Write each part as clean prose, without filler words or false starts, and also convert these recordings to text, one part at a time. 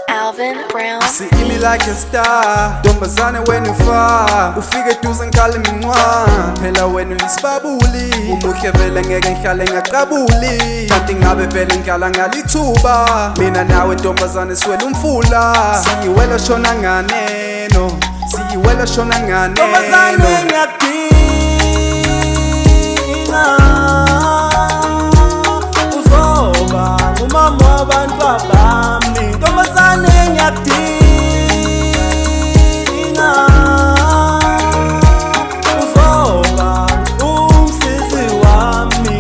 Alvin Brown. See me like a star, ntombazane when you far ufike duze ngikhala iminqwa phela wena uyisibabuli umuhle vele ngeke ngihlale ngaqabuli kanti ngabe vele ngihlala ngalithuba mina nawe ntombazane siwela umfula siyiwela shona nganeno siyiwela shona nganeno ntombazane ngiyadinga uzoba ngumama wabantwa bami ntombazane ngiyadinga uzoba umsizi wami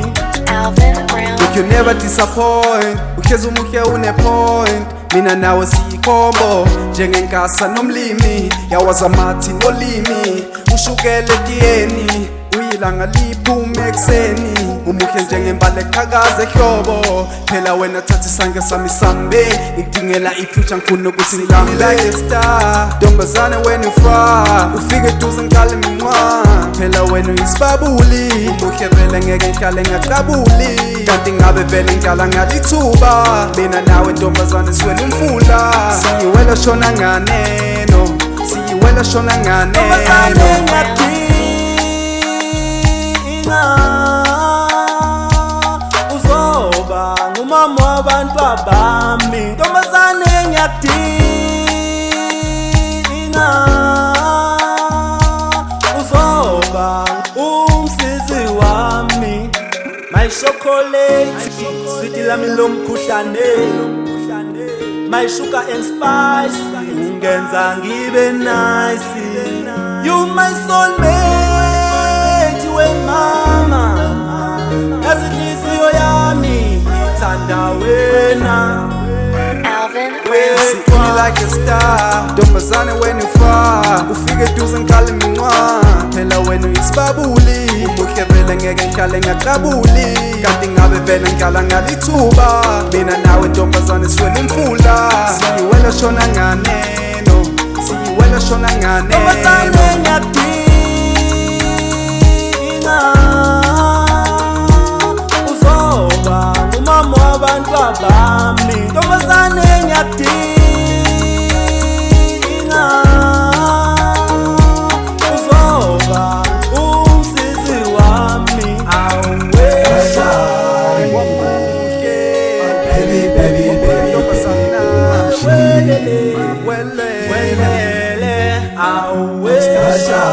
Alvin Brown. Look, you never disappoint uhlezi umuhle une-point mina nawe siyikhombo njengenkasa nomlimi yawazamathi nolimi ushukele etiyeni uyilanga liphume ekuseni umuhle njengembala eqhakaza ehlobo phela wena thatha isandla sami sambe ngidingela ifuture ngifuna ukuthi ngilami like a star ntombazane when you far ufike duze ngikhala iminqwa phela wena uyisibabuli umuhle vele ngeke ngihlale ngaqabuli kanti ngabe vele ngihlala ngalithuba mina nawe ntombazane siwela umfula siyiwela shona nganeno siyiwela shona nganeno uzoba ngumama wabantwa bami ntombazane ngiyadinga uzoba umsizi wami my chocolate sweet lami lomkhuhlane my sugar and spice ungenza ngibe nice you my soulmate we mama yazinhliziyo yami ithanda wena Alvin See me like a star ntombazane when you far ufike duze ngikhala iminqwa phela wena uyisibabuli umuhle vele ngeke ngihlale ngaqabuli kanti ngabe vele ngihlala ngalithuba mina nawe ntombazane siwela umfula siyiwela shona nganeno siyiwela shona nganeno ntombazane ngiyadinga uzoba ngumama wabantwa bami ntombazane ngiyadinga uzoba umsizi wami awesha baby baby baby ntombazane welele awesha